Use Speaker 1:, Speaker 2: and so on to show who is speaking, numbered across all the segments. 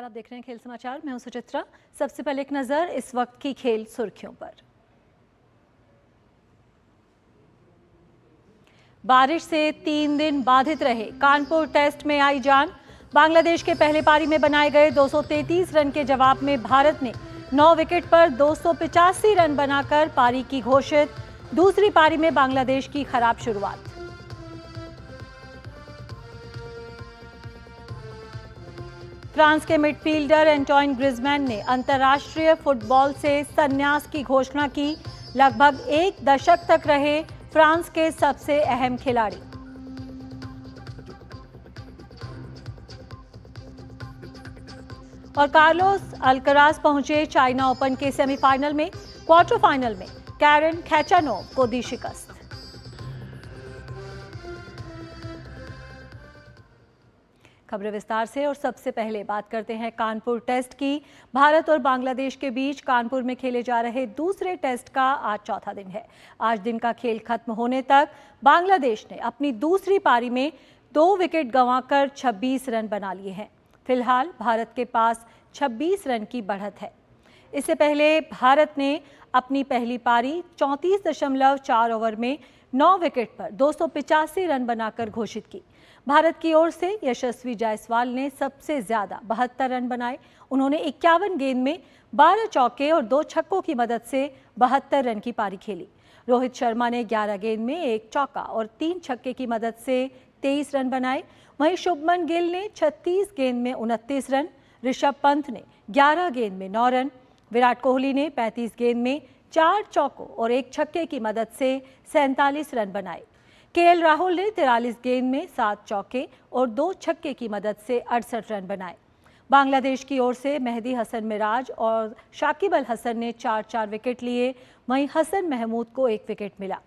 Speaker 1: नमस्कार, आप देख रहे हैं खेल समाचार। मैं हूं सुचित्रा। सबसे पहले एक नजर इस वक्त की खेल सुर्खियों पर। बारिश से 3 दिन बाधित रहे कानपुर टेस्ट में आई जान। बांग्लादेश के पहले पारी में बनाए गए 233 रन के जवाब में भारत ने 9 विकेट पर 285 रन बनाकर पारी की घोषित। दूसरी पारी में बांग्लादेश की खराब शुरुआत। फ्रांस के मिडफील्डर एंटोइन ग्रिजमैन ने अंतर्राष्ट्रीय फुटबॉल से संन्यास की घोषणा की। लगभग एक दशक तक रहे फ्रांस के सबसे अहम खिलाड़ी। और कार्लोस अल्कराज पहुंचे चाइना ओपन के सेमीफाइनल में। क्वार्टर फाइनल में कैरन खैचानोव को दी शिकस्त। खबरें विस्तार से और सबसे पहले बात करते हैं कानपुर टेस्ट की। भारत और बांग्लादेश के बीच कानपुर में खेले जा रहे दूसरे टेस्ट का आज चौथा दिन है। आज दिन का खेल खत्म होने तक बांग्लादेश ने अपनी दूसरी पारी में 2 विकेट गंवाकर 26 रन बना लिए हैं। फिलहाल भारत के पास 26 रन की बढ़त है। इससे पहले भारत ने अपनी पहली पारी 34.4 ओवर में 9 विकेट पर 285 रन बनाकर घोषित की। भारत की ओर से यशस्वी जायसवाल ने सबसे ज्यादा 72 रन बनाए। उन्होंने 51 गेंद में 12 चौके और 2 छक्कों की मदद से 72 रन की पारी खेली। रोहित शर्मा ने 11 गेंद में 1 चौका और 3 छक्के की मदद से 23 रन बनाए। वहीं शुभमन गिल ने 36 गेंद में 29 रन, ऋषभ पंत ने 11 गेंद में 9 रन, विराट कोहली ने 35 गेंद में 4 चौकों और 1 छक्के की मदद से 47 रन बनाए। केएल राहुल ने 43 गेंद में 7 चौके और 2 छक्के की मदद से 68 रन बनाए। बांग्लादेश की ओर से मेहदी हसन मिराज और शाकिब अल हसन ने 4-4 विकेट लिए। वहीं हसन महमूद को 1 विकेट मिला।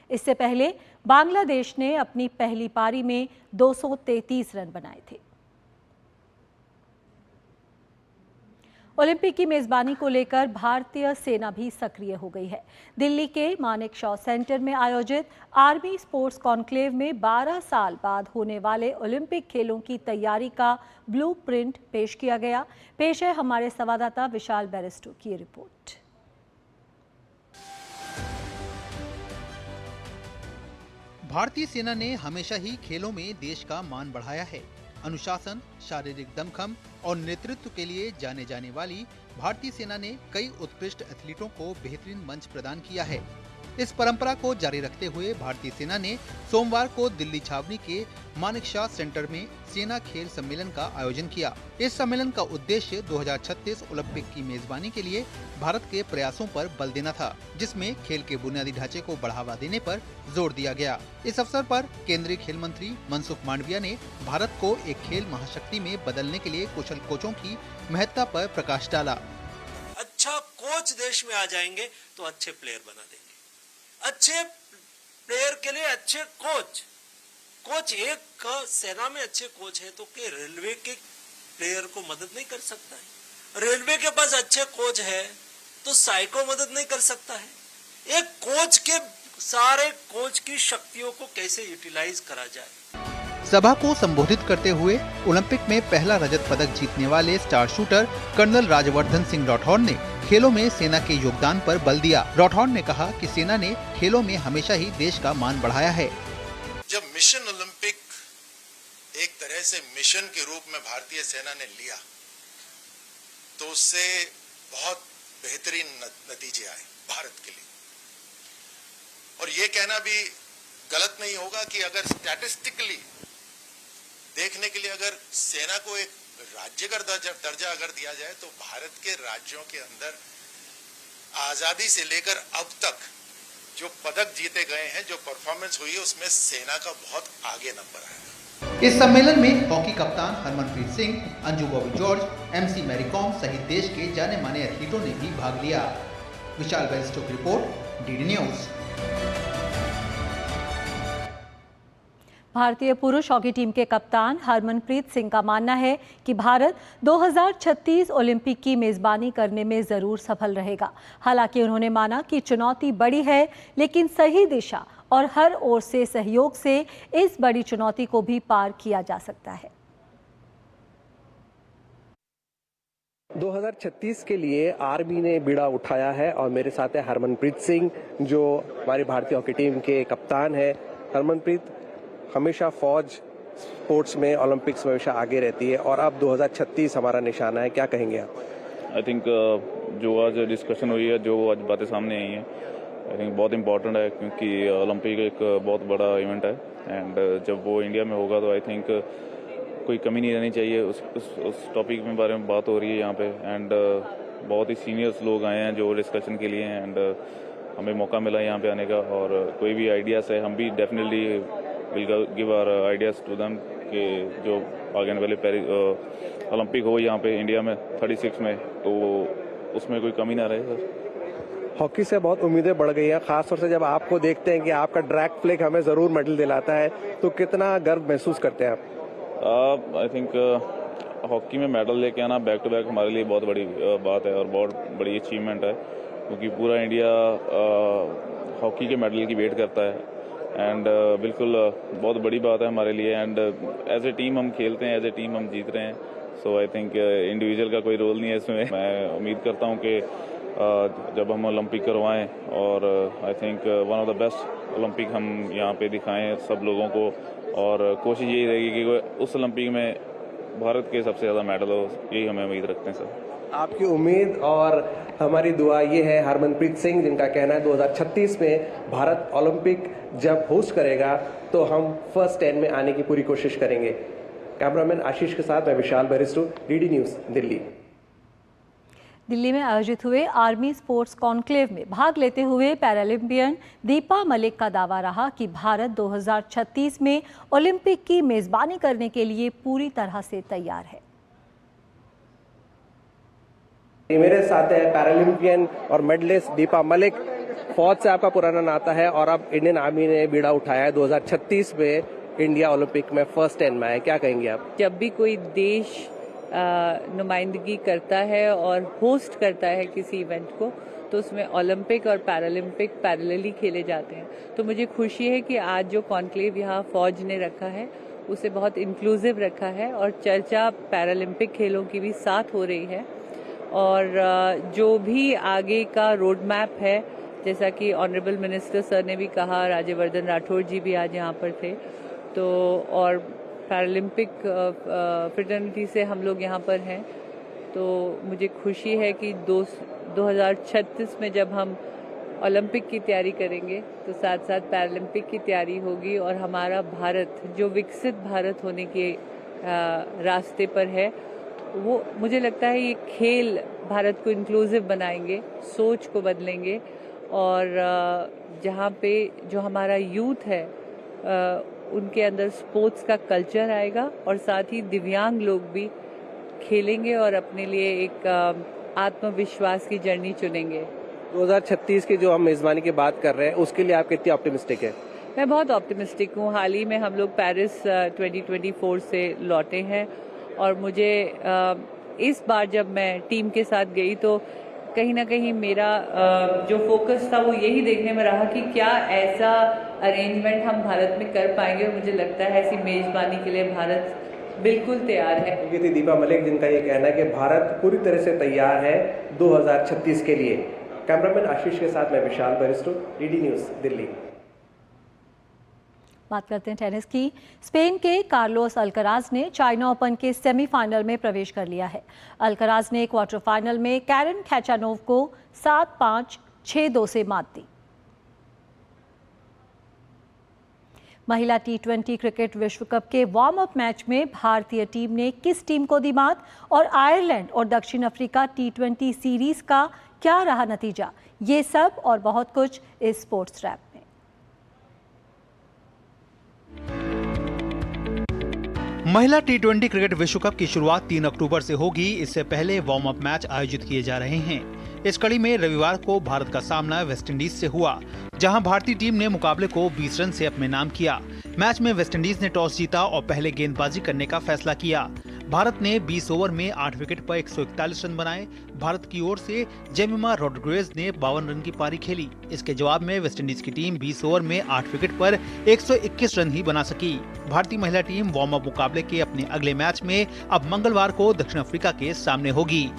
Speaker 1: इससे पहले बांग्लादेश ने अपनी पहली पारी में 233 रन बनाए थे। ओलंपिक की मेजबानी को लेकर भारतीय सेना भी सक्रिय हो गई है। दिल्ली के मानेकशॉ सेंटर में आयोजित आर्मी स्पोर्ट्स कॉन्क्लेव में 12 साल बाद होने वाले ओलंपिक खेलों की तैयारी का ब्लूप्रिंट पेश किया गया। पेश है हमारे संवाददाता विशाल बैरिस्टो की रिपोर्ट।
Speaker 2: भारतीय सेना ने हमेशा ही खेलों में देश का मान बढ़ाया है। अनुशासन, शारीरिक दमखम और नेतृत्व के लिए जाने जाने वाली भारतीय सेना ने कई उत्कृष्ट एथलीटों को बेहतरीन मंच प्रदान किया है। इस परंपरा को जारी रखते हुए भारतीय सेना ने सोमवार को दिल्ली छावनी के मानेकशॉ सेंटर में सेना खेल सम्मेलन का आयोजन किया। इस सम्मेलन का उद्देश्य 2036 ओलंपिक की मेजबानी के लिए भारत के प्रयासों पर बल देना था, जिसमें खेल के बुनियादी ढांचे को बढ़ावा देने पर जोर दिया गया। इस अवसर पर केंद्रीय खेल मंत्री मनसुख मांडविया ने भारत को एक खेल महाशक्ति में बदलने के लिए कुशल कोचों की महत्ता पर प्रकाश डाला।
Speaker 3: अच्छा कोच देश में आ जाएंगे तो अच्छे प्लेयर बना देंगे। अच्छे प्लेयर के लिए अच्छे कोच एक सेना में अच्छे कोच है तो के रेलवे के प्लेयर को मदद नहीं कर सकता है। रेलवे के पास अच्छे कोच है तो साइको मदद नहीं कर सकता है। एक कोच के सारे कोच की शक्तियों को कैसे यूटिलाइज करा जाए।
Speaker 2: सभा को संबोधित करते हुए ओलंपिक में पहला रजत पदक जीतने वाले star shooter colonel Rajyavardhan Singh Rathore ने खेलों में सेना के योगदान पर बल दिया। राठौर ने कहा कि सेना ने खेलों में हमेशा ही देश का मान बढ़ाया है।
Speaker 4: जब मिशन ओलंपिक एक तरह से मिशन के रूप में भारतीय सेना ने लिया तो उससे बहुत बेहतरीन नतीजे आए भारत के लिए। और ये कहना भी गलत नहीं होगा कि अगर स्टैटिस्टिकली देखने के लिए अगर सेना को एक राज्य का दर्जा अगर दिया जाए तो भारत के राज्यों के अंदर आजादी से लेकर अब तक जो पदक जीते गए हैं, जो परफॉर्मेंस हुई है, उसमें सेना का बहुत आगे नंबर आया।
Speaker 2: इस सम्मेलन में हॉकी कप्तान हरमनप्रीत सिंह, अंजू बॉबी जॉर्ज, एमसी मैरी कॉम सहित देश के जाने माने एथलीटों ने भी भाग लिया। विशाल बैरिस्टो की रिपोर्ट, डीडी न्यूज।
Speaker 1: भारतीय पुरुष हॉकी टीम के कप्तान हरमनप्रीत सिंह का मानना है कि भारत 2036 ओलंपिक की मेजबानी करने में जरूर सफल रहेगा। हालांकि उन्होंने माना कि चुनौती बड़ी है, लेकिन सही दिशा और हर ओर से सहयोग से इस बड़ी चुनौती को भी पार किया जा सकता है।
Speaker 5: 2036 के लिए आर्मी ने बीड़ा उठाया है और मेरे साथ है हरमनप्रीत सिंह जो हमारी भारतीय हॉकी टीम के कप्तान है। हरमनप्रीत, हमेशा फौज स्पोर्ट्स में ओलंपिक्स में हमेशा आगे रहती है और अब 2036 हमारा निशाना है, क्या कहेंगे आप?
Speaker 6: आई थिंक जो आज डिस्कशन हुई है, जो आज बातें सामने आई हैं, आई थिंक बहुत इंपॉर्टेंट है क्योंकि ओलंपिक एक बहुत बड़ा इवेंट है एंड जब वो इंडिया में होगा तो आई थिंक कोई कमी नहीं रहनी चाहिए। उस टॉपिक में बारे में बात हो रही है यहाँ पे एंड बहुत ही सीनियर्स लोग आए हैं जो डिस्कशन के लिए एंड हमें मौका मिला यहाँ पे आने का और कोई भी आइडियाज़ है हम भी definitely will give our ideas to them कि जो आगे वाले ओलंपिक हो यहाँ पे इंडिया में 36 में तो उसमें कोई कमी ना रहे।
Speaker 5: हॉकी से बहुत उम्मीदें बढ़ गई हैं, खासतौर से जब आपको देखते हैं कि आपका ड्रैग फ्लैग हमें ज़रूर मेडल दिलाता है तो कितना गर्व महसूस करते हैं आप?
Speaker 6: आई थिंक हॉकी में मेडल लेके आना बैक टू बैक हमारे लिए बहुत बड़ी बात है और बहुत बड़ी अचीवमेंट है क्योंकि पूरा इंडिया हॉकी के मेडल की वेट करता है एंड बिल्कुल बहुत बड़ी बात है हमारे लिए एंड एज ए टीम हम खेलते हैं, एज ए टीम हम जीत रहे हैं। सो आई थिंक इंडिविजुअल का कोई रोल नहीं है इसमें। मैं उम्मीद करता हूँ कि जब हम ओलंपिक करवाएं और I think one of the best Olympic हम यहाँ पे दिखाएं सब लोगों को और कोशिश यही रहेगी कि उस ओलंपिक में भारत के सबसे ज़्यादा मेडल हो, यही हमें उम्मीद रखते हैं सर।
Speaker 5: आपकी उम्मीद और हमारी दुआ ये है हरमनप्रीत सिंह जिनका कहना है 2036 में भारत ओलंपिक जब होस्ट करेगा तो हम फर्स्ट 10 में आने की पूरी कोशिश करेंगे। कैमरामैन आशीष के साथ मैं विशाल बैरिस्टो, डीडी न्यूज़ दिल्ली।
Speaker 1: दिल्ली में आयोजित हुए आर्मी स्पोर्ट्स कॉन्क्लेव में भाग लेते हुए पैरालंपियन दीपा मलिक का दावा रहा कि भारत 2036 में ओलंपिक की मेजबानी करने के लिए पूरी तरह से तैयार है।
Speaker 5: मेरे साथ है पैरालंपियन और मेडलिस्ट दीपा मलिक। फौज से आपका पुराना नाता है और अब इंडियन आर्मी ने बीड़ा उठाया है 2036 में इंडिया ओलंपिक में फर्स्ट 10 में है, क्या कहेंगे आप?
Speaker 7: जब भी कोई देश नुमाइंदगी करता है और होस्ट करता है किसी इवेंट को तो उसमें ओलंपिक और पैरालंपिक पैरेलली खेले जाते हैं। तो मुझे खुशी है कि आज जो कॉन्क्लेव यहाँ फौज ने रखा है उसे बहुत इंक्लूसिव रखा है और चर्चा पैरालंपिक खेलों की भी साथ हो रही है और जो भी आगे का रोड मैप है, जैसा कि ऑनरेबल मिनिस्टर सर ने भी कहा, राज्यवर्धन राठौड़ जी भी आज यहाँ पर थे, तो और पैरालंपिक फ्रेटर्निटी से हम लोग यहाँ पर हैं, तो मुझे खुशी है कि 2036 में जब हम ओलंपिक की तैयारी करेंगे तो साथ साथ पैरालंपिक की तैयारी होगी और हमारा भारत जो विकसित भारत होने के रास्ते पर है, वो मुझे लगता है ये खेल भारत को इंक्लूसिव बनाएंगे, सोच को बदलेंगे और जहाँ पे जो हमारा यूथ है उनके अंदर स्पोर्ट्स का कल्चर आएगा और साथ ही दिव्यांग लोग भी खेलेंगे और अपने लिए एक आत्मविश्वास की जर्नी चुनेंगे।
Speaker 5: 2036 की जो हम मेजबानी की बात कर रहे हैं उसके लिए आप कितनी ऑप्टिमिस्टिक है?
Speaker 7: मैं बहुत ऑप्टिमिस्टिक हूँ। हाल ही में हम लोग पेरिस 2024 से लौटे हैं और मुझे इस बार जब मैं टीम के साथ गई तो कहीं ना कहीं मेरा जो फोकस था वो यही देखने में रहा कि क्या ऐसा अरेंजमेंट हम भारत में कर पाएंगे और मुझे लगता है ऐसी मेजबानी के लिए भारत बिल्कुल तैयार है।
Speaker 5: ये थी दीपा मलिक जिनका ये कहना है कि भारत पूरी तरह से तैयार है 2036 के लिए। कैमरामैन आशीष के साथ मैं विशाल बैरिस्टो, डीडी न्यूज़ दिल्ली।
Speaker 1: बात करते हैं टेनिस की। स्पेन के कार्लोस अल्कराज ने चाइना ओपन के सेमीफाइनल में प्रवेश कर लिया है। अल्कराज ने क्वार्टर फाइनल में कैरन खैचानोव को 7-5, 6-2 से मात दी। महिला T20 क्रिकेट विश्व कप के वार्म अप मैच में भारतीय टीम ने किस टीम को दी मात और आयरलैंड और दक्षिण अफ्रीका T20 सीरीज का क्या रहा नतीजा, ये सब और बहुत कुछ इस स्पोर्ट्स रैप में।
Speaker 2: महिला T20 क्रिकेट विश्व कप की शुरुआत 3 अक्टूबर से होगी। इससे पहले वार्म अप मैच आयोजित किए जा रहे हैं। इस कड़ी में रविवार को भारत का सामना वेस्टइंडीज से हुआ, जहां भारतीय टीम ने मुकाबले को 20 रन से अपने नाम किया। मैच में वेस्टइंडीज ने टॉस जीता और पहले गेंदबाजी करने का फैसला किया। भारत ने 20 ओवर में 8 विकेट पर 141 रन बनाए। भारत की ओर से जेमिमा रोड्रिगेज ने 52 रन की पारी खेली। इसके जवाब में वेस्टइंडीज की टीम 20 ओवर में 8 विकेट पर 121 रन ही बना सकी। भारतीय महिला टीम वार्म अप मुकाबले के अपने अगले मैच में अब मंगलवार को दक्षिण अफ्रीका के सामने होगी।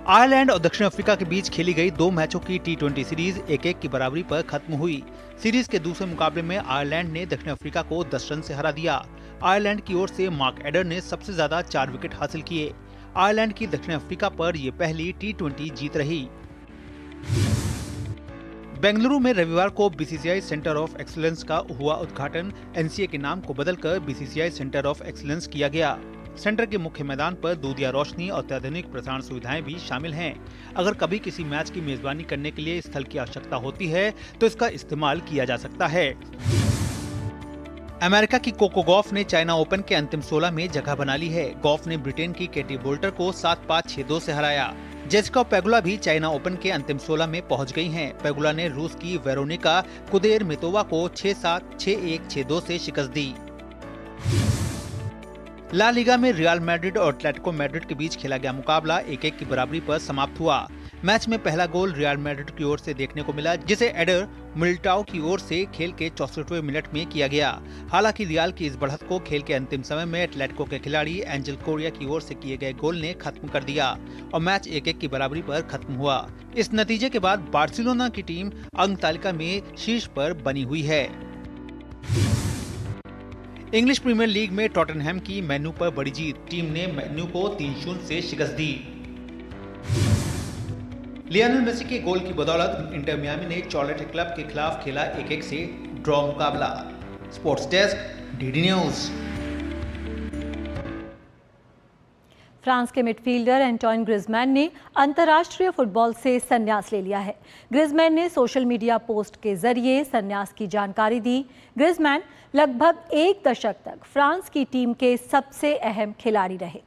Speaker 2: आयरलैंड और दक्षिण अफ्रीका के बीच खेली गई 2 मैचों की T20 सीरीज 1-1 की बराबरी पर खत्म हुई। सीरीज के दूसरे मुकाबले में आयरलैंड ने दक्षिण अफ्रीका को 10 रन से हरा दिया। आयरलैंड की ओर से मार्क एडर ने सबसे ज्यादा 4 विकेट हासिल किए। आयरलैंड की दक्षिण अफ्रीका पर ये पहली T20 जीत रही। बेंगलुरु में रविवार को बीसीसीआई सेंटर ऑफ एक्सीलेंस का हुआ उद्घाटन। एनसीए के नाम को बदलकर बीसीसीआई सेंटर ऑफ एक्सीलेंस किया गया। सेंटर के मुख्य मैदान पर दूधिया रोशनी और अत्याधुनिक प्रसारण सुविधाएं भी शामिल हैं। अगर कभी किसी मैच की मेजबानी करने के लिए स्थल की आवश्यकता होती है तो इसका इस्तेमाल किया जा सकता है। अमेरिका की कोको गॉफ ने चाइना ओपन के अंतिम 16 में जगह बना ली है। गॉफ ने ब्रिटेन की केटी बोल्टर को 7-5, 6-2 से हराया। जेसिका पेगुला भी चाइना ओपन के अंतिम 16 में पहुंच गई हैं। पेगुला ने रूस की वेरोनिका कुदेरमेतोवा को 6-7, 6-1, 6-2 से शिकस्त दी। ला लीगा में रियल मैड्रिड और एटलेटिको मैड्रिड के बीच खेला गया मुकाबला 1-1 की बराबरी पर समाप्त हुआ। मैच में पहला गोल रियल मैड्रिड की ओर से देखने को मिला, जिसे एडर मिलिटाओ की ओर से खेल के 64वें मिनट में किया गया। हालांकि रियल की इस बढ़त को खेल के अंतिम समय में एटलेटिको के खिलाड़ी एंजल कोरिया की ओर से किए गए गोल ने खत्म कर दिया और मैच 1-1 की बराबरी पर खत्म हुआ। इस नतीजे के बाद बार्सिलोना की टीम अंक तालिका में शीर्ष पर बनी हुई है। इंग्लिश प्रीमियर लीग में टॉटनहैम की मैन्यू पर बड़ी जीत। टीम ने मैन्यू को 3-0 से शिकस्त दी। लियोनेल मेसी के गोल की बदौलत इंटर मियामी ने चार्लेट क्लब के खिलाफ खेला 1-1 से ड्रॉ मुकाबला। Sports desk, DD news.
Speaker 1: France के मिडफील्डर एंटोइन ग्रिजमैन ने अंतर्राष्ट्रीय फुटबॉल से संन्यास ले लिया है। ग्रिजमैन ने सोशल मीडिया पोस्ट के जरिए संन्यास की जानकारी दी। ग्रिजमैन लगभग 1 दशक तक फ्रांस की टीम के सबसे अहम खिलाड़ी रहे।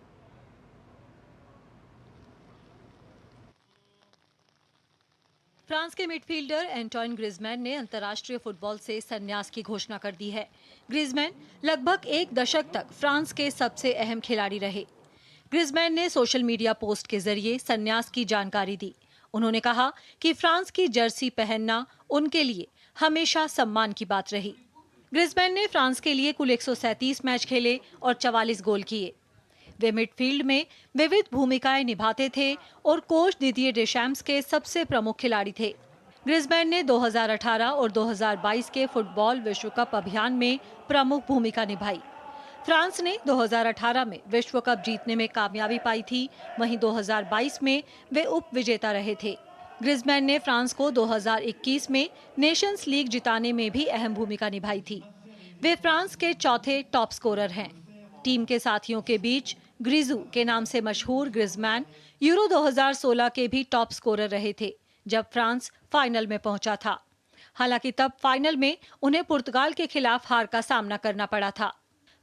Speaker 1: फ्रांस के मिडफील्डर एंटोइन ग्रिजमैन ने अंतर्राष्ट्रीय फुटबॉल से संन्यास की घोषणा कर दी है। ग्रिजमैन लगभग 1 दशक तक फ्रांस के सबसे अहम खिलाड़ी रहे। ग्रिजमैन ने सोशल मीडिया पोस्ट के जरिए संन्यास की जानकारी दी। उन्होंने कहा कि फ्रांस की जर्सी पहनना उनके लिए हमेशा सम्मान की बात रही। ग्रिजमैन ने फ्रांस के लिए कुल 137 मैच खेले और 44 गोल किए। वे मिडफील्ड में विविध भूमिकाएं निभाते थे और कोच दिदिये डेशैम्स के सबसे प्रमुख खिलाड़ी थे। ग्रिजमैन ने 2018 और 2022 के फुटबॉल विश्व कप अभियान में प्रमुख भूमिका निभाई। फ्रांस ने 2018 में विश्व कप जीतने में कामयाबी पाई थी, वहीं 2022 में वे उप विजेता रहे थे। ग्रिजमैन ने फ्रांस को 2021 में नेशंस लीग जिताने में भी अहम भूमिका निभाई थी। वे फ्रांस के चौथे टॉप स्कोरर हैं। टीम के साथियों के बीच ग्रिजू के नाम से मशहूर ग्रिजमैन यूरो 2016 के भी टॉप स्कोरर रहे थे, जब फ्रांस फाइनल में पहुंचा था। हालांकि तब फाइनल में उन्हें पुर्तगाल के खिलाफ हार का सामना करना पड़ा था।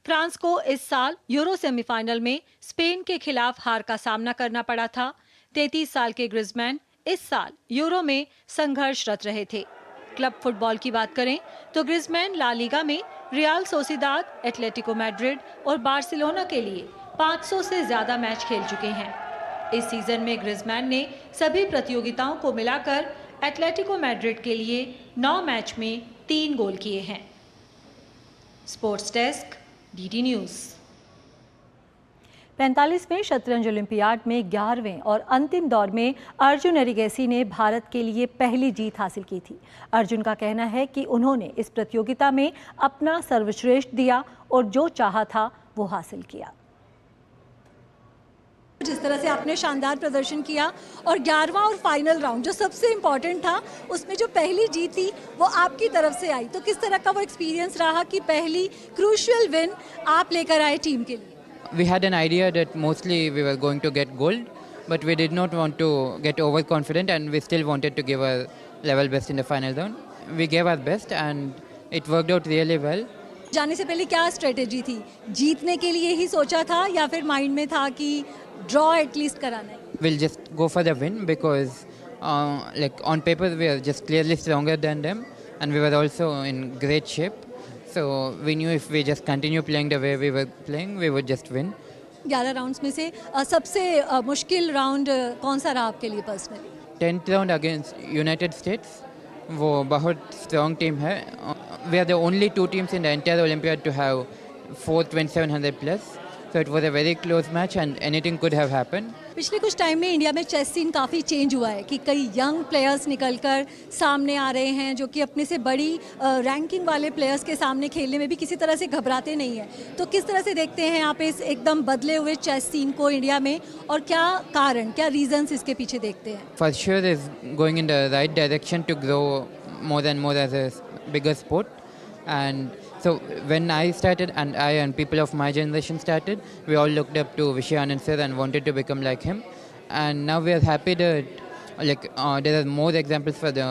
Speaker 1: फ्रांस को इस साल यूरो सेमीफाइनल में स्पेन के खिलाफ हार का सामना करना पड़ा था। 33 साल के ग्रिजमैन इस साल यूरो में संघर्षरत रहे थे। क्लब फुटबॉल की बात करें तो ग्रिजमैन ला लीगा में रियल सोसिदाद, एटलेटिको मैड्रिड और बार्सिलोना के लिए 500 से ज्यादा मैच खेल चुके हैं। इस सीजन में ग्रिजमैन ने सभी प्रतियोगिताओं को मिलाकर एटलेटिको मैड्रिड के लिए 9 मैच में 3 गोल किए हैं। Sports desk, DD news. 45वें शतरंज ओलंपियाड में 11वें और अंतिम दौर में अर्जुन एरिगेसी ने भारत के लिए पहली जीत हासिल की थी। अर्जुन का कहना है कि उन्होंने इस प्रतियोगिता में अपना सर्वश्रेष्ठ दिया और जो चाहा था वो हासिल किया।
Speaker 8: जिस तरह से आपने शानदार प्रदर्शन किया और 11वां और फाइनल राउंड जो सबसे इम्पोर्टेंट था, उसमें जो पहली जीत थी वो आपकी तरफ से आई, तो किस तरह का वो एक्सपीरियंस रहा कि पहली क्रूशियल विन आप लेकर आए टीम के लिए?
Speaker 9: We had an idea that mostly we were going to get gold, but we did not want to get overconfident and we still wanted to give our level best in the final round. We gave our best and it worked out really well.
Speaker 8: जाने से पहले क्या strategy थी? जीतने के लिए ही सोचा था या फिर माइंड में था कि ड्रॉ एटलीस्ट कराना है?
Speaker 9: We'll just go for the win because like on paper we are just clearly stronger than them and we were also in great shape. So we knew if we just continue playing the way we were playing, we would just win.
Speaker 8: 11 rounds में से सबसे मुश्किल round कौन सा रहा आपके लिए personally?
Speaker 9: 10th round against United States. वो बहुत strong team है. We are the only 2 teams in the entire Olympiad to have 4 2700 plus. So it was a very close match and anything could have happened.
Speaker 8: पिछले कुछ time में India में chase scene काफ़ी change हुआ है कि कई यंग प्लेयर्स निकलकर सामने आ रहे हैं जो कि अपने से बड़ी रैंकिंग वाले प्लेयर्स के सामने खेलने में भी किसी तरह से घबराते नहीं हैं। तो किस तरह से देखते हैं आप इस एकदम बदले हुए चेस सीन को इंडिया में, और क्या कारण, क्या रीजंस इसके पीछे देखते हैं?
Speaker 9: For sure is going in the right direction to grow more and more as a bigger sport. And so when I started, and I and people of my generation started, we all looked up to Vishay Anand sir and wanted to become like him. And now we are happy that there are more examples for the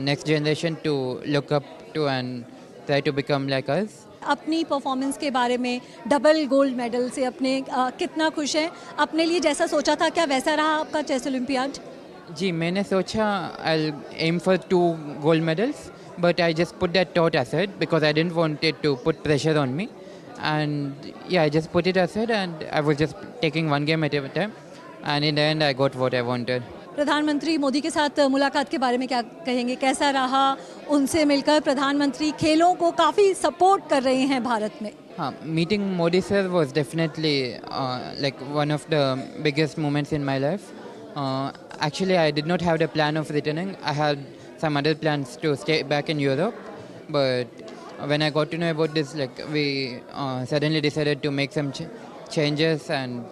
Speaker 9: next generation to look up to and try to become like us.
Speaker 8: अपनी performance के बारे में, double gold medal से अपने कितना खुश हैं? अपने लिए जैसा सोचा था क्या वैसा रहा आपका चेस ओलंपियाड?
Speaker 9: जी, मैंने सोचा I'll aim for 2 gold medals, but I just put that thought aside because I didn't want it to put pressure on me. And yeah, I just put it aside and I was just taking one game at a time. And in the end, I got what I wanted.
Speaker 8: प्रधानमंत्री मोदी के साथ मुलाकात के बारे में क्या कहेंगे? कैसा रहा उनसे मिलकर? प्रधानमंत्री खेलों को काफ़ी सपोर्ट कर रहे हैं भारत में।
Speaker 9: हाँ, meeting Modi sir was definitely like one of the biggest moments in my life. Actually, I did not have the plan of returning. I had some other plans to stay back in Europe, but when I got to know about this, like we suddenly decided to make some changes and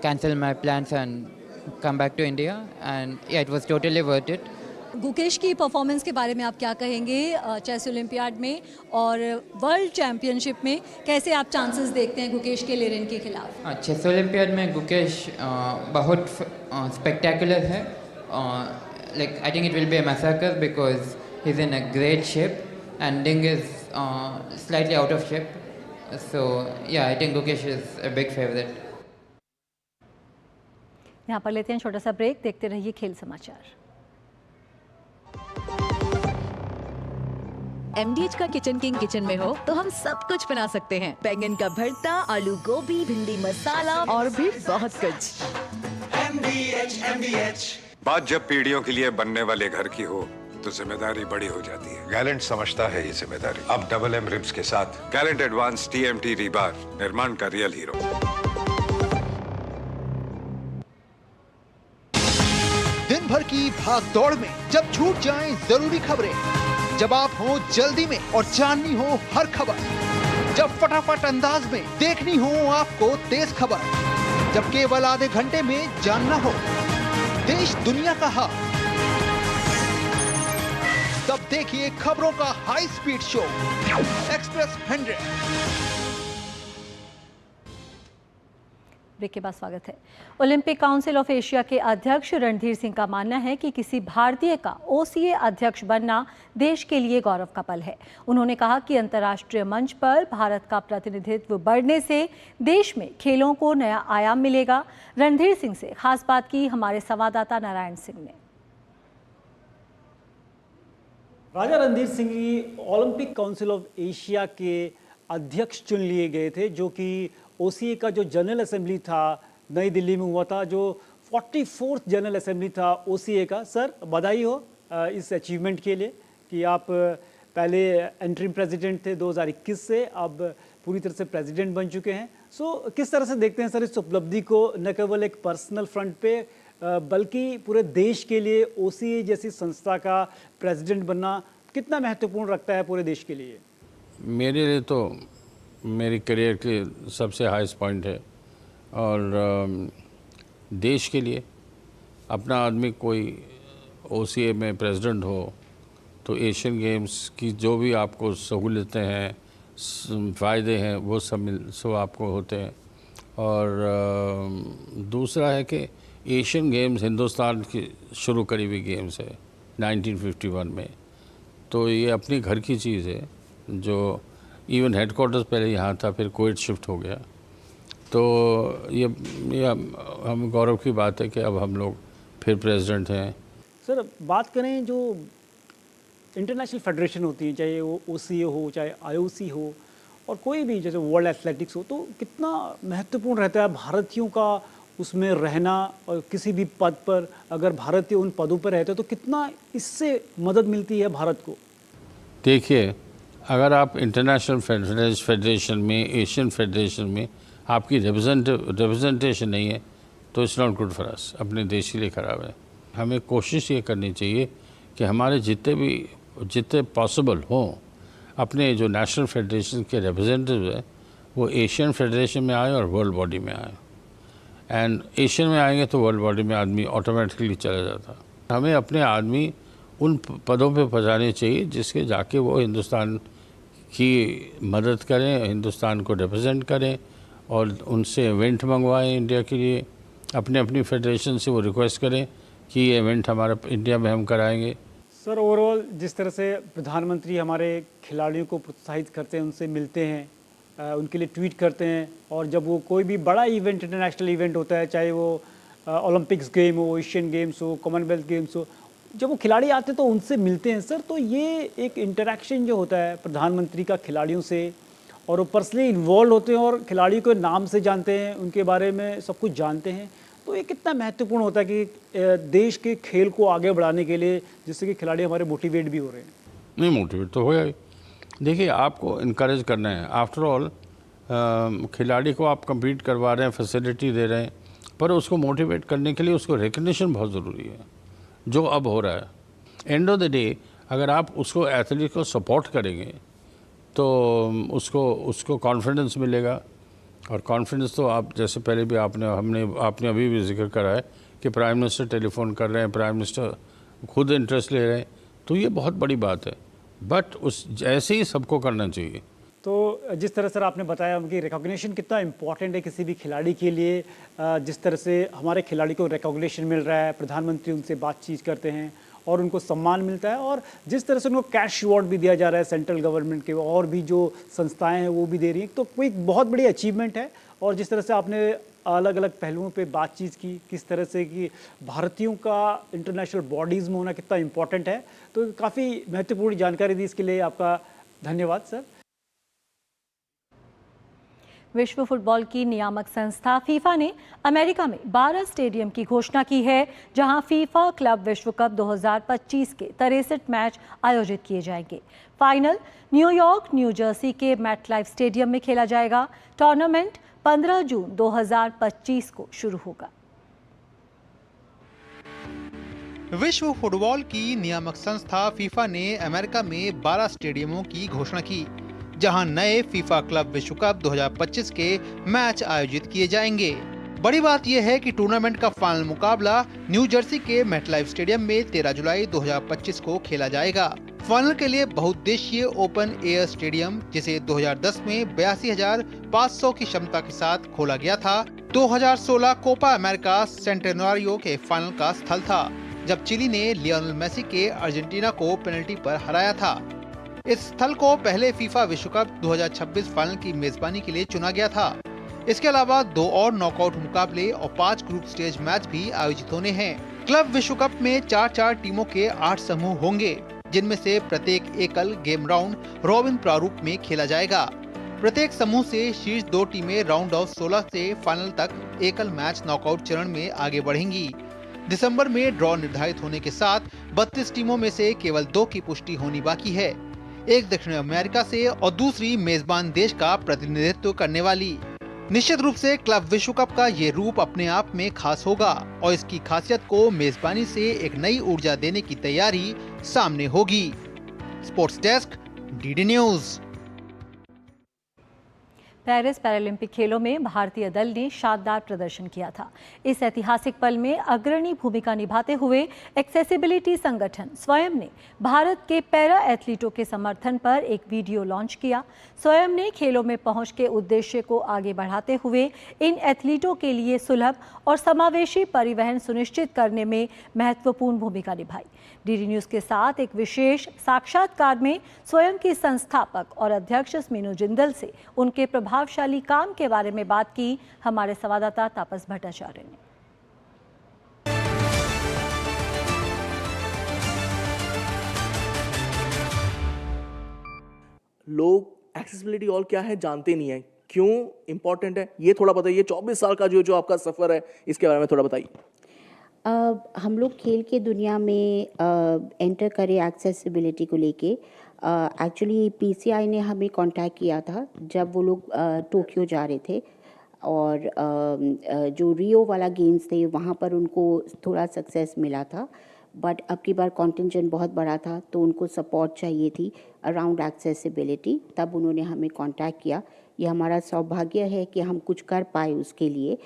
Speaker 9: cancel my plans and come back to India, and yeah, it was totally worth it.
Speaker 8: Gukesh की performance के बारे में आप क्या कहेंगे chess olympiad में और world championship में? कैसे आप चांसेस देखते हैं गुकेश के लेरेन के खिलाफ?
Speaker 9: चेस ओलंपियाड में गुकेश बहुत स्पेक्टेकुलर है. Like I think it will be a massacre because he's in a great shape and Ding is slightly out of shape. So yeah, I think Gukesh is a big favorite.
Speaker 1: यहाँ पर लेते हैं छोटा सा break, देखते रहिए खेल समाचार।
Speaker 10: MDH का किचन किंग किचन में हो तो हम सब कुछ बना सकते हैं। बैंगन का भरता, आलू गोभी, भिंडी मसाला और भी बहुत कुछ।
Speaker 11: MDH। बात जब पीढ़ियों के लिए बनने वाले घर की हो तो जिम्मेदारी बड़ी हो जाती है। गैलेंट समझता है ये जिम्मेदारी। अब डबल M रिब्स के साथ गैलेंट एडवांस TMT रीबार, निर्माण का रियल हीरो।
Speaker 2: दिन भर की भाग दौड़ में जब छूट जाएं जरूरी खबरें, जब आप हो जल्दी में और जाननी हो हर खबर, जब फटाफट अंदाज में देखनी हो आपको तेज खबर, जब केवल आधे घंटे में जानना हो देश दुनिया का हाल, तब देखिए खबरों का high speed show express 100।
Speaker 1: Break के बाद स्वागत है। ओलंपिक काउंसिल ऑफ एशिया के अध्यक्ष रणधीर सिंह का मानना है कि किसी भारतीय का OCA अध्यक्ष बनना देश के लिए गौरव का पल है। उन्होंने कहा कि अंतर्राष्ट्रीय मंच पर भारत का प्रतिनिधित्व बढ़ने से देश में खेलों को नया आयाम मिलेगा। रणधीर सिंह से खास बात की हमारे संवाददाता नारायण सिंह ने।
Speaker 12: Raja Randhir Singh Olympic council of Asia के अध्यक्ष चुन लिए गए थे, जो कि OCA का जो जनरल असेंबली था नई दिल्ली में हुआ था, जो 44th जनरल असेंबली था OCA का। सर, बधाई हो इस अचीवमेंट के लिए कि आप पहले एंटरिम प्रेसिडेंट थे 2021 से, अब पूरी तरह से प्रेसिडेंट बन चुके हैं। सो किस तरह से देखते हैं सर इस उपलब्धि को, न केवल एक पर्सनल फ्रंट पे बल्कि पूरे देश के लिए OCA जैसी संस्था का प्रेसिडेंट बनना कितना महत्वपूर्ण रखता है पूरे देश के लिए?
Speaker 13: मेरे लिए तो मेरी करियर के सबसे हाईएस्ट पॉइंट है, और देश के लिए अपना आदमी कोई OCA में प्रेसिडेंट हो तो एशियन गेम्स की जो भी आपको सहूलतें हैं, फ़ायदे हैं, वो सब आपको होते हैं। और दूसरा है कि एशियन गेम्स हिंदुस्तान की शुरू करी हुई गेम्स है 1951 में, तो ये अपनी घर की चीज़ है। जो इवन हेडक्वार्टर्स पहले यहाँ था, फिर कुवैत शिफ्ट हो गया, तो ये हम गौरव की बात है कि अब हम लोग फिर प्रेसिडेंट हैं।
Speaker 12: सर, बात करें जो इंटरनेशनल फेडरेशन होती है, चाहे वो OCA हो, चाहे IOC हो, और कोई भी जैसे वर्ल्ड एथलेटिक्स हो, तो कितना महत्वपूर्ण रहता है भारतीयों का उसमें रहना, और किसी भी पद पर अगर भारतीय उन पदों पर रहते हैं तो कितना इससे मदद मिलती है भारत को?
Speaker 13: देखिए, अगर आप इंटरनेशनल फेडरेशन में, एशियन फेडरेशन में आपकी रिप्रेजेंटेशन नहीं है तो it's not good for us, अपने देश के लिए ख़राब है। हमें कोशिश ये करनी चाहिए कि हमारे जितने पॉसिबल हों अपने जो नेशनल फेडरेशन के रिप्रेजेंटेटिव हैं वो एशियन फेडरेशन में आए और वर्ल्ड बॉडी में आए। एंड एशियन में आएंगे तो वर्ल्ड बॉडी में आदमी ऑटोमेटिकली चला जाता। हमें अपने आदमी उन पदों पे पहुंचाने चाहिए जिसके जाके वो हिंदुस्तान की मदद करें, हिंदुस्तान को रिप्रेजेंट करें और उनसे इवेंट मंगवाएं इंडिया के लिए। अपने अपनी फेडरेशन से वो रिक्वेस्ट करें कि ये इवेंट हमारे इंडिया में हम कराएंगे।
Speaker 12: सर, ओवरऑल जिस तरह से प्रधानमंत्री हमारे खिलाड़ियों को प्रोत्साहित करते हैं, उनसे मिलते हैं, उनके लिए ट्वीट करते हैं, और जब वो कोई भी बड़ा इवेंट, इंटरनेशनल इवेंट होता है, चाहे वो ओलंपिक्स गेम हो, एशियन गेम्स हो, कॉमनवेल्थ गेम्स हो, जब वो खिलाड़ी आते हैं तो उनसे मिलते हैं सर। तो ये एक इंटरेक्शन जो होता है प्रधानमंत्री का खिलाड़ियों से, और वो पर्सनली इन्वॉल्व होते हैं और खिलाड़ियों को नाम से जानते हैं, उनके बारे में सब कुछ जानते हैं, तो ये कितना महत्वपूर्ण होता है कि देश के खेल को आगे बढ़ाने के लिए, जिससे कि खिलाड़ी हमारे मोटिवेट भी हो रहे हैं।
Speaker 13: नहीं, मोटिवेट तो होगा ही। देखिए, आपको इनकरेज करना है। आफ्टर ऑल खिलाड़ी को आप कम्पीट करवा रहे हैं, फैसिलिटी दे रहे हैं, पर उसको मोटिवेट करने के लिए उसको रिकग्निशन बहुत ज़रूरी है, जो अब हो रहा है। एंड ऑफ द डे अगर आप उसको एथलीट को सपोर्ट करेंगे तो उसको कॉन्फिडेंस मिलेगा, और कॉन्फिडेंस तो आप जैसे पहले भी आपने अभी भी जिक्र करा है कि प्राइम मिनिस्टर टेलीफोन कर रहे हैं, प्राइम मिनिस्टर खुद इंटरेस्ट ले रहे हैं, तो ये बहुत बड़ी बात है। बट ऐसे ही सबको करना चाहिए।
Speaker 12: तो जिस तरह सर आपने बताया उनकी रिकॉग्निशन कितना इम्पॉर्टेंट है किसी भी खिलाड़ी के लिए, जिस तरह से हमारे खिलाड़ी को रिकॉग्निशन मिल रहा है, प्रधानमंत्री उनसे बातचीत करते हैं और उनको सम्मान मिलता है, और जिस तरह से उनको कैश रिवॉर्ड भी दिया जा रहा है सेंट्रल गवर्नमेंट के, और भी जो संस्थाएं हैं वो भी दे रही हैं, तो कोई बहुत बड़ी अचीवमेंट है। और जिस तरह से आपने अलग अलग पहलुओं पे बातचीत की, किस तरह से कि भारतीयों का इंटरनेशनल बॉडीज़ में होना कितना इम्पोर्टेंट है, तो काफ़ी महत्वपूर्ण जानकारी दी, इसके लिए आपका धन्यवाद सर।
Speaker 1: विश्व फुटबॉल की नियामक संस्था फीफा ने अमेरिका में 12 स्टेडियम की घोषणा की है, जहां फीफा क्लब विश्व कप 2025 के 63 मैच आयोजित किए जाएंगे। फाइनल न्यूयॉर्क, न्यू जर्सी के मैटलाइफ स्टेडियम में खेला जाएगा। टूर्नामेंट 15 जून 2025 को शुरू होगा।
Speaker 2: विश्व फुटबॉल की नियामक संस्था फीफा ने अमेरिका में 12 स्टेडियमों की घोषणा की, जहां नए फीफा क्लब विश्व कप 2025 के मैच आयोजित किए जाएंगे। बड़ी बात यह है कि टूर्नामेंट का फाइनल मुकाबला न्यू जर्सी के मैटलाइफ स्टेडियम में 13 जुलाई 2025 को खेला जाएगा। फाइनल के लिए बहुउद्देशीय ओपन एयर स्टेडियम, जिसे 2010 में 82,500 की क्षमता के साथ खोला गया था, 2016 कोपा अमेरिका सेंटेनारियो के फाइनल का स्थल था, जब चिली ने लियोनेल मेसी के अर्जेंटीना को पेनल्टी पर हराया था। इस स्थल को पहले फीफा विश्व कप 2026 फाइनल की मेजबानी के लिए चुना गया था। इसके अलावा 2 और नॉकआउट मुकाबले और 5 ग्रुप स्टेज मैच भी आयोजित होने हैं। क्लब विश्व कप में 4-4 टीमों के 8 समूह होंगे, जिनमें से प्रत्येक एकल गेम राउंड रॉबिन प्रारूप में खेला जाएगा। प्रत्येक समूह से शीर्ष 2 टीमें राउंड ऑफ 16 से फाइनल तक एकल मैच नॉकआउट चरण में आगे बढ़ेंगी। दिसंबर में ड्रॉ निर्धारित होने के साथ 32 टीमों में से केवल 2 की पुष्टि होनी बाकी है, एक दक्षिण अमेरिका से और दूसरी मेजबान देश का प्रतिनिधित्व करने वाली। निश्चित रूप से क्लब विश्व कप का ये रूप अपने आप में खास होगा, और इसकी खासियत को मेजबानी से एक नई ऊर्जा देने की तैयारी सामने होगी। Sports desk, DD news.
Speaker 1: Paris Paralympic खेलों में भारतीय दल ने शानदार प्रदर्शन किया था। इस ऐतिहासिक पल में अग्रणी भूमिका निभाते हुए एक्सेसिबिलिटी संगठन स्वयं ने भारत के पैरा एथलीटों के समर्थन पर एक वीडियो लॉन्च किया। स्वयं ने खेलों में पहुंच के उद्देश्य को आगे बढ़ाते हुए इन एथलीटों के लिए सुलभ और समावेशी परिवहन सुनिश्चित करने में महत्वपूर्ण भूमिका निभाई। डीडी न्यूज के साथ एक विशेष साक्षात्कार में स्वयं की संस्थापक और अध्यक्ष मीनू जिंदल से उनके प्रभावशाली काम के बारे में बात की हमारे संवाददाता तापस भट्टाचार्य ने।
Speaker 14: लोग एक्सेसिबिलिटी ऑल क्या है जानते नहीं है, क्यों इम्पोर्टेंट है ये थोड़ा बताइए। 24 साल का जो आपका सफ़र है इसके बारे में थोड़ा बताइए।
Speaker 15: हम लोग खेल के दुनिया में एंटर करें एक्सेसिबिलिटी को लेके। एक्चुअली पीसीआई ने हमें कांटेक्ट किया था जब वो लोग टोक्यो जा रहे थे। और जो रियो वाला गेम्स थे वहाँ पर उनको थोड़ा सक्सेस मिला था, बट अब की बार कॉन्टिंजेंट बहुत बड़ा था तो उनको सपोर्ट चाहिए थी अराउंड एक्सेसिबिलिटी, तब उन्होंने हमें कांटेक्ट किया। ये हमारा सौभाग्य है कि हम कुछ कर पाए उसके लिए।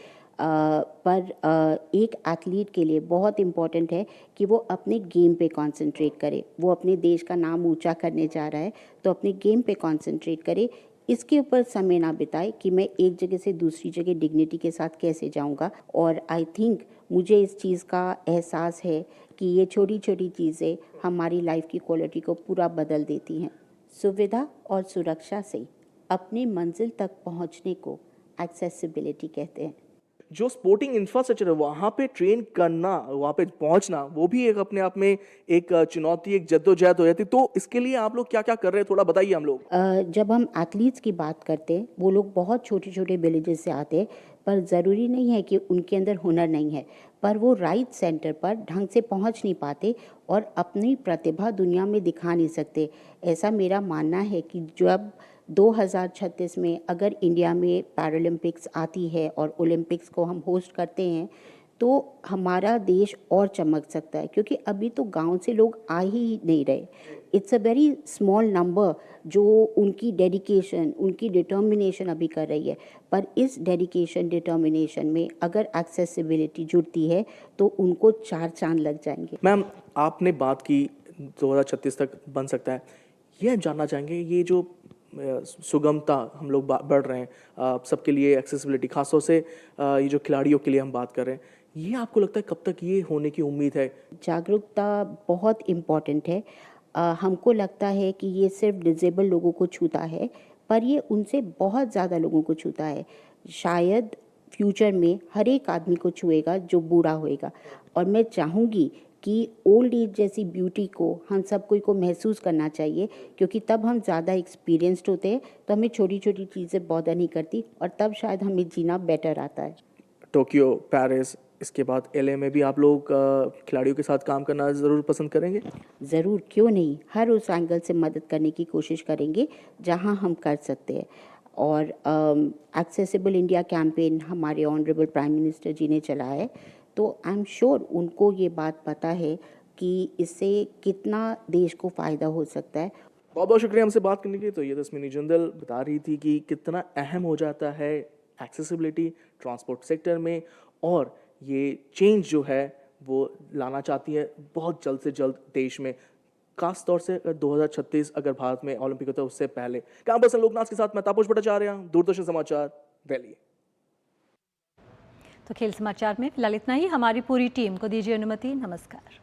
Speaker 15: पर एक एथलीट के लिए बहुत इम्पॉर्टेंट है कि वो अपने गेम पे कंसंट्रेट करे। वो अपने देश का नाम ऊंचा करने जा रहा है तो अपने गेम पे कंसंट्रेट करे, इसके ऊपर समय ना बिताए कि मैं एक जगह से दूसरी जगह डिग्निटी के साथ कैसे जाऊंगा। और आई थिंक मुझे इस चीज़ का एहसास है कि ये छोटी छोटी चीज़ें हमारी लाइफ की क्वालिटी को पूरा बदल देती हैं। सुविधा और सुरक्षा से अपनी मंजिल तक पहुंचने को एक्सेसिबिलिटी कहते हैं।
Speaker 14: जो स्पोर्टिंग इंफ्रास्ट्रक्चर है वहाँ पे ट्रेन करना, वहाँ पे पहुँचना, वो भी एक अपने आप में एक चुनौती, एक जद्दोजहद हो जाती। तो इसके लिए आप लोग क्या क्या कर रहे हैं, थोड़ा बताइए हम लोग।
Speaker 15: जब हम एथलीट्स की बात करते हैं, वो लोग बहुत छोटे छोटे विलेजेस से आते हैं, पर ज़रूरी नहीं है कि उनके अंदर हुनर नहीं है, पर वो राइट सेंटर पर ढंग से पहुंच नहीं पाते और अपनी प्रतिभा दुनिया में दिखा नहीं सकते। ऐसा मेरा मानना है कि जब 2036 में अगर इंडिया में पैरालंपिक्स आती है और ओलंपिक्स को हम होस्ट करते हैं तो हमारा देश और चमक सकता है, क्योंकि अभी तो गांव से लोग आ ही नहीं रहे। It's a very small number जो उनकी डेडिकेशन, उनकी डिटर्मिनेशन अभी कर रही है, पर इस डेडिकेशन डिटर्मिनेशन में अगर एक्सेसिबिलिटी जुड़ती है तो उनको 4 चांद लग जाएंगे।
Speaker 14: मैम, आपने बात की 2036 तक बन सकता है, ये जानना चाहेंगे ये जो सुगमता हम लोग बढ़ रहे हैं सबके लिए, एक्सेसिबिलिटी खासतौर से ये जो खिलाड़ियों के लिए हम बात कर रहे हैं, ये आपको लगता है कब तक ये होने की उम्मीद है?
Speaker 15: जागरूकता बहुत इम्पॉर्टेंट है। हमको लगता है कि ये सिर्फ डिसेबल लोगों को छूता है, पर ये उनसे बहुत ज़्यादा लोगों को छूता है। शायद फ्यूचर में हर एक आदमी को छुएगा जो बूढ़ा होएगा। और मैं चाहूँगी कि ओल्ड एज जैसी ब्यूटी को हम सब कोई को महसूस करना चाहिए, क्योंकि तब हम ज़्यादा एक्सपीरियंस्ड होते हैं, तो हमें छोटी छोटी चीज़ें बॉदर नहीं करती और तब शायद हमें जीना बेटर आता है।
Speaker 14: टोक्यो, पेरिस, इसके बाद LA में भी आप लोग खिलाड़ियों के साथ काम करना ज़रूर पसंद करेंगे?
Speaker 15: ज़रूर, क्यों नहीं। हर उस एंगल से मदद करने की कोशिश करेंगे जहां हम कर सकते हैं। और एक्सेसिबल इंडिया कैंपेन हमारे ऑनरेबल प्राइम मिनिस्टर जी ने चलाया है, तो आई एम श्योर उनको ये बात पता है कि इससे कितना देश को फ़ायदा हो सकता है।
Speaker 14: बहुत बहुत शुक्रिया हमसे बात करने के लिए। तो ये तस्मीनी जिंदल बता रही थी कि कितना अहम हो जाता है एक्सेसिबिलिटी ट्रांसपोर्ट सेक्टर में, और ये चेंज जो है वो लाना चाहती है बहुत जल्द से जल्द देश में, खास तौर से 2036 अगर भारत में ओलंपिक होता है उससे पहले। कैंपस लोकनाथ के साथ मैं तापस भट्टाचार्य, दूरदर्शन समाचार, दिल्ली।
Speaker 1: तो खेल समाचार में फिलहाल इतना ही। हमारी पूरी टीम को दीजिए अनुमति। नमस्कार।